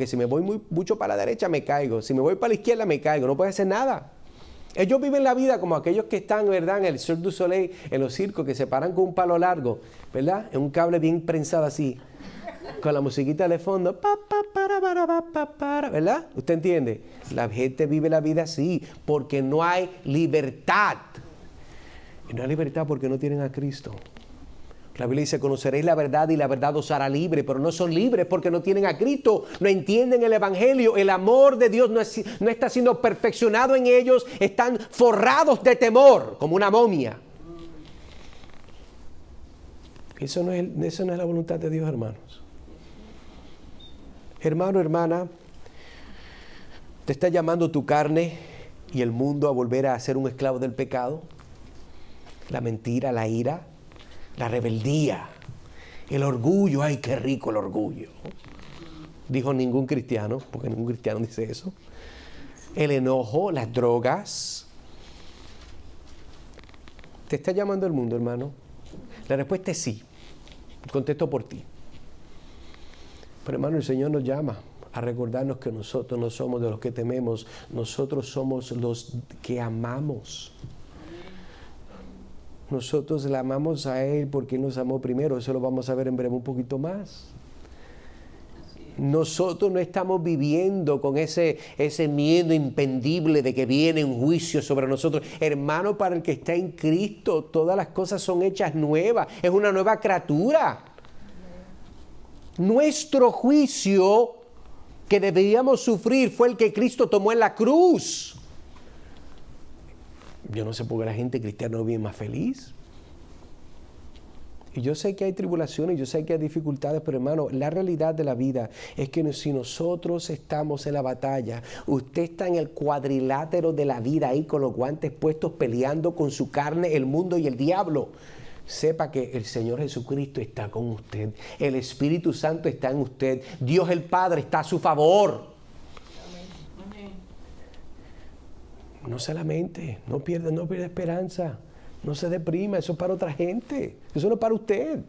si me voy mucho para la derecha me caigo. Si me voy para la izquierda me caigo. No puedo hacer nada. Ellos viven la vida como aquellos que están, ¿verdad?, en el Cirque du Soleil, en los circos, que se paran con un palo largo, ¿verdad? En un cable bien prensado así. Con la musiquita de fondo, ¿verdad? ¿Usted entiende? La gente vive la vida así, porque no hay libertad. Y no hay libertad porque no tienen a Cristo. La Biblia dice, conoceréis la verdad y la verdad os hará libre, pero no son libres porque no tienen a Cristo, no entienden el Evangelio, el amor de Dios no está siendo perfeccionado en ellos, están forrados de temor, como una momia. Eso no es la voluntad de Dios, hermanos. Hermano, hermana, ¿te está llamando tu carne y el mundo a volver a ser un esclavo del pecado? La mentira, la ira, la rebeldía, el orgullo. ¡Ay, qué rico el orgullo! Dijo ningún cristiano, porque ningún cristiano dice eso. El enojo, las drogas. ¿Te está llamando el mundo, hermano? La respuesta es sí. Contesto por ti. Pero hermano, el Señor nos llama a recordarnos que nosotros no somos de los que tememos, nosotros somos los que amamos. Nosotros le amamos a Él porque Él nos amó primero. Eso lo vamos a ver en breve un poquito más. Nosotros no estamos viviendo con ese miedo impendible de que viene un juicio sobre nosotros. Hermano, para el que está en Cristo, todas las cosas son hechas nuevas. Es una nueva criatura. Nuestro juicio que deberíamos sufrir fue el que Cristo tomó en la cruz. Yo no sé por qué la gente cristiana no vive más feliz. Y yo sé que hay tribulaciones, yo sé que hay dificultades, pero hermano, la realidad de la vida es que si nosotros estamos en la batalla, usted está en el cuadrilátero de la vida ahí con los guantes puestos peleando con su carne, el mundo y el diablo. Sepa que el Señor Jesucristo está con usted. El Espíritu Santo está en usted. Dios el Padre está a su favor. Amén. No se lamente, no pierda esperanza. No se deprima, eso es para otra gente. Eso no es para usted.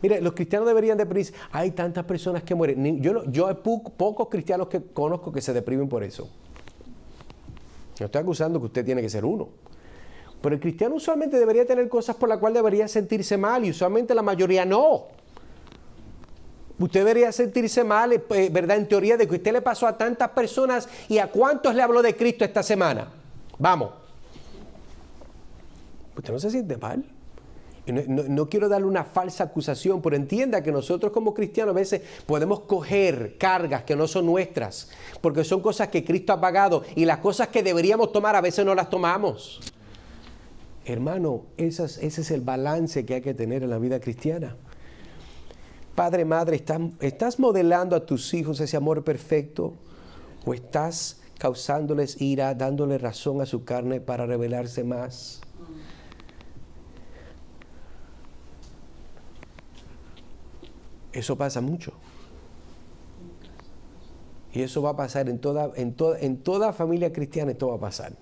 Mire, los cristianos deberían deprimirse. Hay tantas personas que mueren. Yo hay pocos cristianos que conozco que se deprimen por eso. No estoy acusando que usted tiene que ser uno. Pero el cristiano usualmente debería tener cosas por las cuales debería sentirse mal y usualmente la mayoría no. Usted debería sentirse mal, ¿verdad? En teoría de que usted le pasó a tantas personas y a cuántos le habló de Cristo esta semana. Vamos. Usted no se siente mal. No quiero darle una falsa acusación, pero entienda que nosotros como cristianos a veces podemos coger cargas que no son nuestras, porque son cosas que Cristo ha pagado y las cosas que deberíamos tomar a veces no las tomamos. Hermano, ese es el balance que hay que tener en la vida cristiana. Padre, madre, ¿estás modelando a tus hijos ese amor perfecto o estás causándoles ira, dándole razón a su carne para rebelarse más? Eso pasa mucho. Y eso va a pasar en toda familia cristiana, esto va a pasar.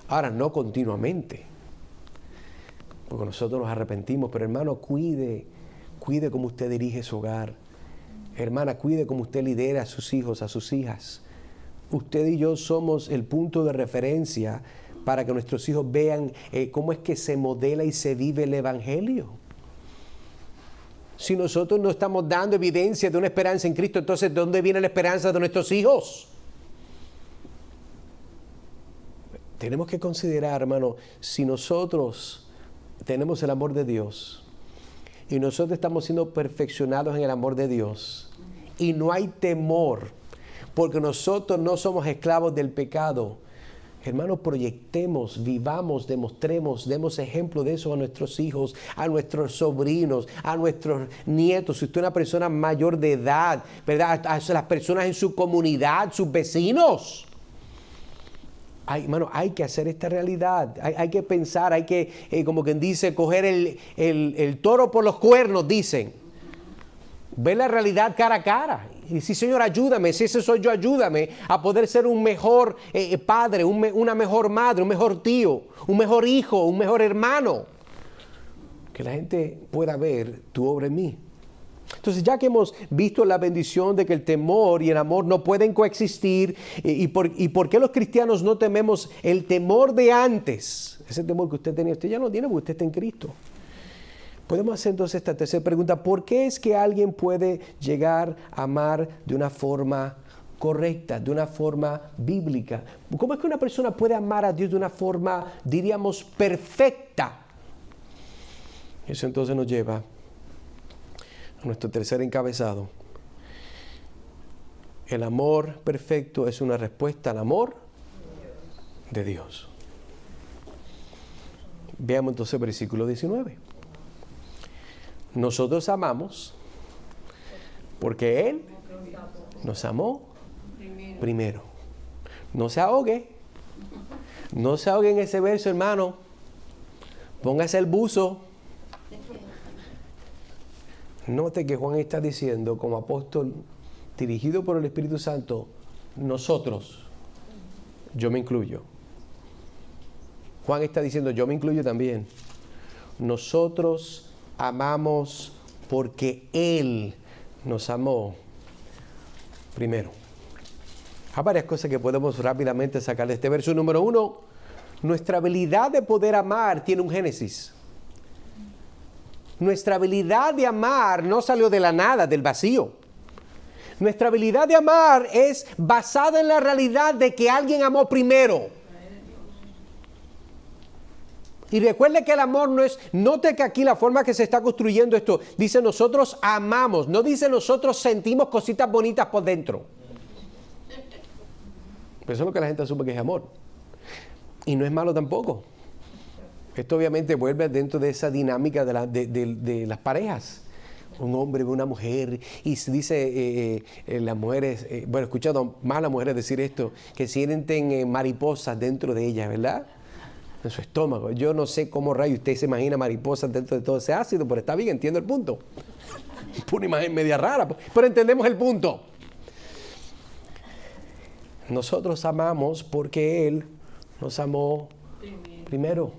Ahora, no continuamente, porque nosotros nos arrepentimos, pero hermano, cuide cómo usted dirige su hogar. Hermana, cuide cómo usted lidera a sus hijos, a sus hijas. Usted y yo somos el punto de referencia para que nuestros hijos vean cómo es que se modela y se vive el Evangelio. Si nosotros no estamos dando evidencia de una esperanza en Cristo, entonces ¿de dónde viene la esperanza de nuestros hijos? Tenemos que considerar, hermano, si nosotros tenemos el amor de Dios y nosotros estamos siendo perfeccionados en el amor de Dios y no hay temor, porque nosotros no somos esclavos del pecado, hermanos, proyectemos, vivamos, demostremos, demos ejemplo de eso a nuestros hijos, a nuestros sobrinos, a nuestros nietos. Si usted es una persona mayor de edad, ¿verdad? A las personas en su comunidad, sus vecinos. Hermano, hay que hacer esta realidad. Hay que pensar, hay que, como quien dice, coger el toro por los cuernos, dicen. Ver la realidad cara a cara. Y sí, Señor, ayúdame, si ese soy yo, ayúdame a poder ser un mejor padre, una mejor madre, un mejor tío, un mejor hijo, un mejor hermano. Que la gente pueda ver tu obra en mí. Entonces, ya que hemos visto la bendición de que el temor y el amor no pueden coexistir, y por qué los cristianos no tememos el temor de antes, ese temor que usted tenía, usted ya no tiene porque usted está en Cristo. Podemos hacer entonces esta tercera pregunta: ¿por qué es que alguien puede llegar a amar de una forma correcta, de una forma bíblica? ¿Cómo es que una persona puede amar a Dios de una forma, diríamos, perfecta? Eso entonces nos lleva a nuestro tercer encabezado. El amor perfecto es una respuesta al amor de Dios. Veamos entonces el versículo 19. Nosotros amamos porque Él nos amó primero. No se ahogue. No se ahogue en ese verso, hermano. Póngase el buzo. Note que Juan está diciendo, como apóstol dirigido por el Espíritu Santo, nosotros, yo me incluyo. Juan está diciendo, yo me incluyo también. Nosotros amamos porque Él nos amó primero. Hay varias cosas que podemos rápidamente sacar de este verso. Número 1, nuestra habilidad de poder amar tiene un génesis. Nuestra habilidad de amar no salió de la nada, del vacío. Nuestra habilidad de amar es basada en la realidad de que alguien amó primero. Y recuerde que el amor no es, note que aquí la forma que se está construyendo esto, dice nosotros amamos, no dice nosotros sentimos cositas bonitas por dentro. Pero eso es lo que la gente asume que es amor. Y no es malo tampoco. Esto obviamente vuelve dentro de esa dinámica de las parejas. Un hombre ve una mujer y se dice, las mujeres, bueno, he escuchado más a las mujeres decir esto, que sienten mariposas dentro de ellas, ¿verdad? En su estómago. Yo no sé cómo rayo usted se imagina mariposas dentro de todo ese ácido, pero está bien, entiendo el punto. Una imagen media rara, pero entendemos el punto. Nosotros amamos porque Él nos amó primero.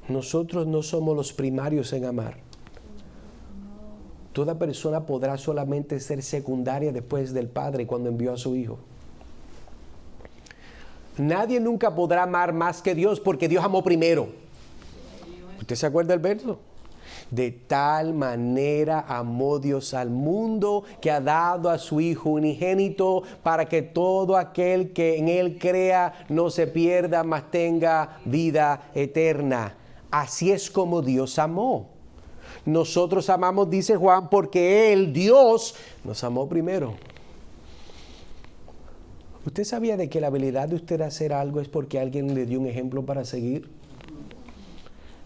Nosotros no somos los primarios en amar. Toda persona podrá solamente ser secundaria después del Padre cuando envió a su Hijo. Nadie nunca podrá amar más que Dios porque Dios amó primero. ¿Usted se acuerda del verso? De tal manera amó Dios al mundo que ha dado a su Hijo unigénito para que todo aquel que en Él crea no se pierda, mas tenga vida eterna. Así es como Dios amó. Nosotros amamos, dice Juan, porque Él, Dios, nos amó primero. ¿Usted sabía de que la habilidad de usted hacer algo es porque alguien le dio un ejemplo para seguir?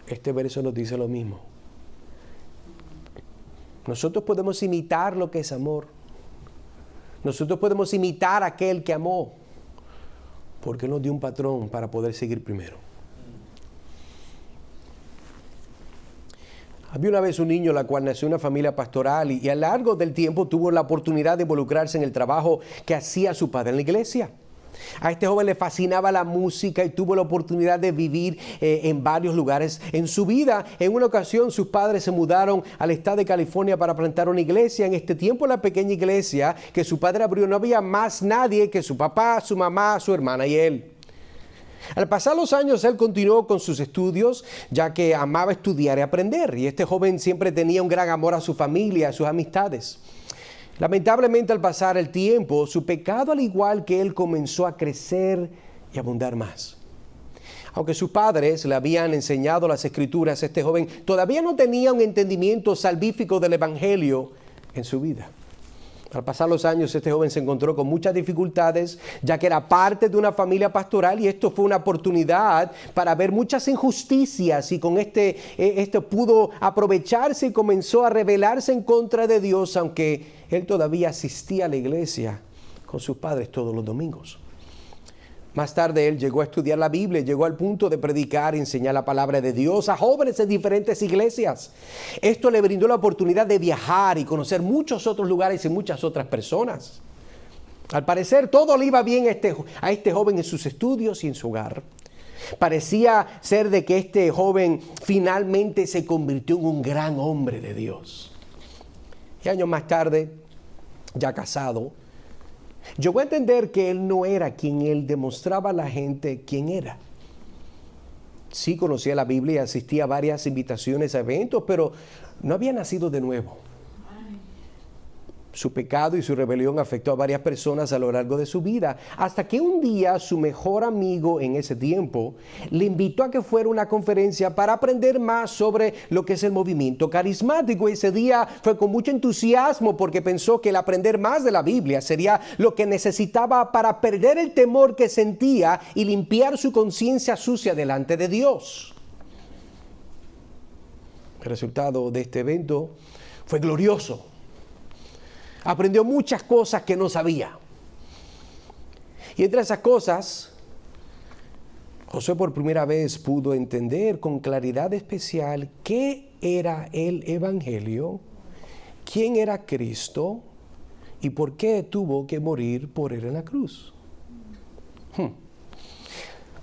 Este verso nos dice lo mismo. Nosotros podemos imitar lo que es amor. Nosotros podemos imitar a aquel que amó, porque Él nos dio un patrón para poder seguir primero. Había una vez un niño la cual nació en una familia pastoral y a lo largo del tiempo tuvo la oportunidad de involucrarse en el trabajo que hacía su padre en la iglesia. A este joven le fascinaba la música y tuvo la oportunidad de vivir en varios lugares en su vida. En una ocasión sus padres se mudaron al estado de California para plantar una iglesia. En este tiempo la pequeña iglesia que su padre abrió no había más nadie que su papá, su mamá, su hermana y él. Al pasar los años, él continuó con sus estudios, ya que amaba estudiar y aprender. Y este joven siempre tenía un gran amor a su familia, a sus amistades. Lamentablemente, al pasar el tiempo, su pecado, al igual que él, comenzó a crecer y abundar más. Aunque sus padres le habían enseñado las Escrituras, este joven todavía no tenía un entendimiento salvífico del Evangelio en su vida. Al pasar los años, este joven se encontró con muchas dificultades, ya que era parte de una familia pastoral y esto fue una oportunidad para ver muchas injusticias y con esto pudo aprovecharse y comenzó a rebelarse en contra de Dios, aunque él todavía asistía a la iglesia con sus padres todos los domingos. Más tarde él llegó a estudiar la Biblia, llegó al punto de predicar y enseñar la palabra de Dios a jóvenes en diferentes iglesias. Esto le brindó la oportunidad de viajar y conocer muchos otros lugares y muchas otras personas. Al parecer todo le iba bien a este joven en sus estudios y en su hogar. Parecía ser de que este joven finalmente se convirtió en un gran hombre de Dios. Y años más tarde, ya casado, llegó a entender que él no era quien él demostraba a la gente quién era. Sí conocía la Biblia y asistía a varias invitaciones a eventos, pero no había nacido de nuevo. Su pecado y su rebelión afectó a varias personas a lo largo de su vida, hasta que un día su mejor amigo en ese tiempo le invitó a que fuera a una conferencia para aprender más sobre lo que es el movimiento carismático. Ese día fue con mucho entusiasmo porque pensó que el aprender más de la Biblia sería lo que necesitaba para perder el temor que sentía y limpiar su conciencia sucia delante de Dios. El resultado de este evento fue glorioso. Aprendió muchas cosas que no sabía. Y entre esas cosas, Josué por primera vez pudo entender con claridad especial qué era el Evangelio, quién era Cristo y por qué tuvo que morir por él en la cruz.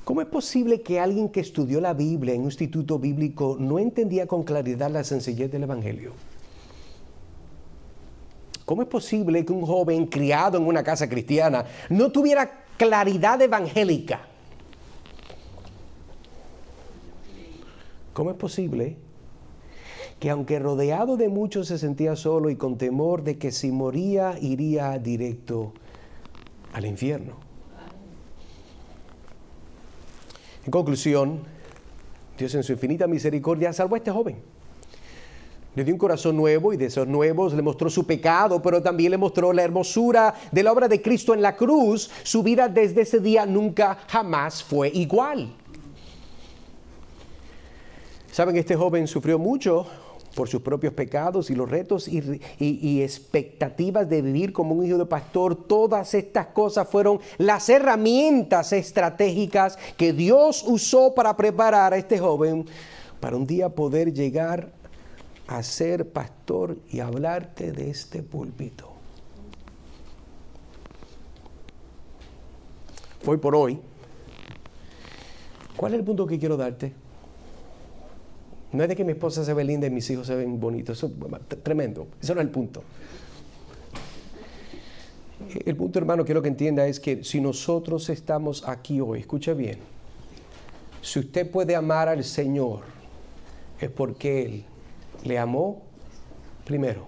¿Cómo es posible que alguien que estudió la Biblia en un instituto bíblico no entendía con claridad la sencillez del Evangelio? ¿Cómo es posible que un joven criado en una casa cristiana no tuviera claridad evangélica? ¿Cómo es posible que aunque rodeado de muchos se sentía solo y con temor de que si moría iría directo al infierno? En conclusión, Dios en su infinita misericordia salvó a este joven. Le dio un corazón nuevo y de esos nuevos le mostró su pecado, pero también le mostró la hermosura de la obra de Cristo en la cruz. Su vida desde ese día nunca jamás fue igual. Saben, este joven sufrió mucho por sus propios pecados y los retos y expectativas de vivir como un hijo de pastor. Todas estas cosas fueron las herramientas estratégicas que Dios usó para preparar a este joven para un día poder llegar a ser pastor y hablarte de este púlpito. Hoy por hoy, ¿cuál es el punto que quiero darte? No es de que mi esposa se ve linda y mis hijos se ven bonitos. Eso es tremendo. Eso no es el punto. El punto, hermano, quiero que entienda es que si nosotros estamos aquí hoy, escuche bien, si usted puede amar al Señor, es porque Él le amó primero.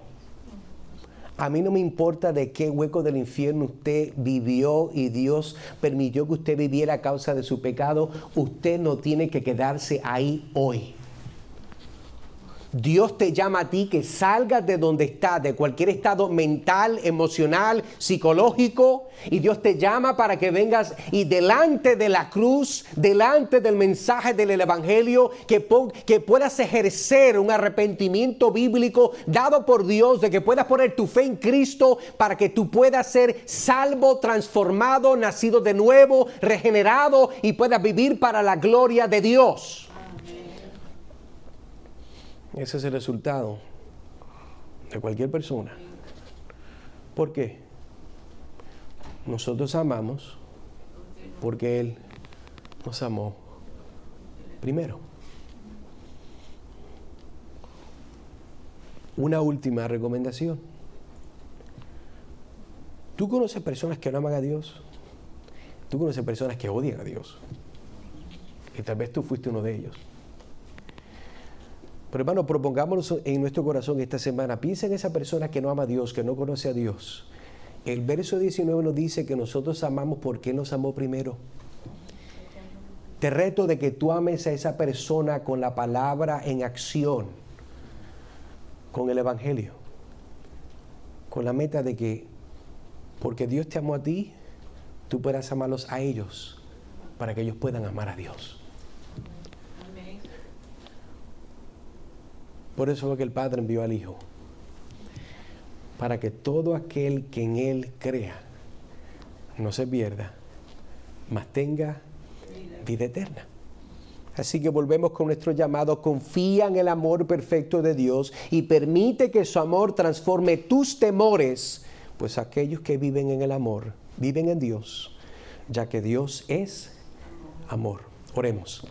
A mí no me importa de qué hueco del infierno usted vivió y Dios permitió que usted viviera a causa de su pecado. Usted no tiene que quedarse ahí hoy. Dios te llama a ti que salgas de donde estás, de cualquier estado mental, emocional, psicológico, y Dios te llama para que vengas y delante de la cruz, delante del mensaje del Evangelio, que puedas ejercer un arrepentimiento bíblico dado por Dios, de que puedas poner tu fe en Cristo para que tú puedas ser salvo, transformado, nacido de nuevo, regenerado y puedas vivir para la gloria de Dios. Ese es el resultado de cualquier persona. ¿Por qué? Nosotros amamos porque Él nos amó primero. Una última recomendación. ¿Tú conoces personas que no aman a Dios? ¿Tú conoces personas que odian a Dios? Y tal vez tú fuiste uno de ellos. Pero hermano, propongámonos en nuestro corazón esta semana. Piensa en esa persona que no ama a Dios, que no conoce a Dios. El verso 19 nos dice que nosotros amamos porque Él nos amó primero. Te reto de que tú ames a esa persona con la palabra en acción, con el Evangelio, con la meta de que porque Dios te amó a ti, tú puedas amarlos a ellos para que ellos puedan amar a Dios. Por eso fue que el Padre envió al Hijo, para que todo aquel que en Él crea no se pierda, mas tenga vida eterna. Así que volvemos con nuestro llamado. Confía en el amor perfecto de Dios y permite que su amor transforme tus temores, pues aquellos que viven en el amor, viven en Dios, ya que Dios es amor. Oremos.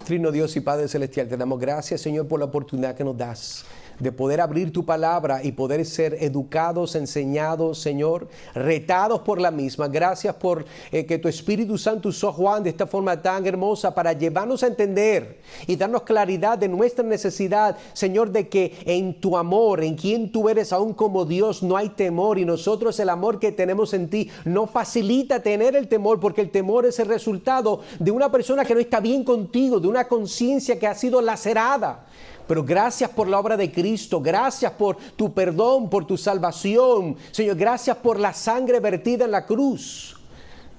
Trino Dios y Padre Celestial, te damos gracias, Señor, por la oportunidad que nos das de poder abrir tu palabra y poder ser educados, enseñados, Señor, retados por la misma. Gracias por que tu Espíritu Santo usó a Juan de esta forma tan hermosa para llevarnos a entender y darnos claridad de nuestra necesidad, Señor, de que en tu amor, en quien tú eres, aún como Dios, no hay temor, y nosotros el amor que tenemos en ti no facilita tener el temor, porque el temor es el resultado de una persona que no está bien contigo, de una conciencia que ha sido lacerada. Pero gracias por la obra de Cristo, gracias por tu perdón, por tu salvación. Señor, gracias por la sangre vertida en la cruz.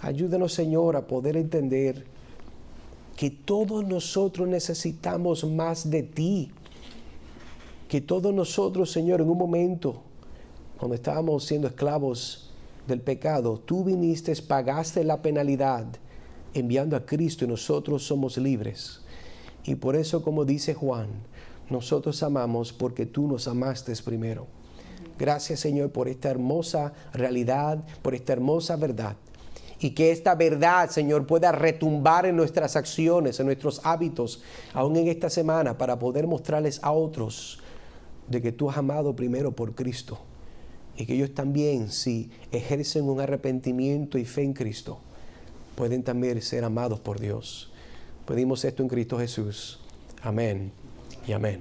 Ayúdanos, Señor, a poder entender que todos nosotros necesitamos más de ti. Que todos nosotros, Señor, en un momento, cuando estábamos siendo esclavos del pecado, tú viniste, pagaste la penalidad, enviando a Cristo, y nosotros somos libres. Y por eso, como dice Juan, nosotros amamos porque tú nos amaste primero. Gracias, Señor, por esta hermosa realidad, por esta hermosa verdad. Y que esta verdad, Señor, pueda retumbar en nuestras acciones, en nuestros hábitos, aún en esta semana, para poder mostrarles a otros de que tú has amado primero por Cristo. Y que ellos también, si ejercen un arrepentimiento y fe en Cristo, pueden también ser amados por Dios. Pedimos esto en Cristo Jesús. Amén y amén.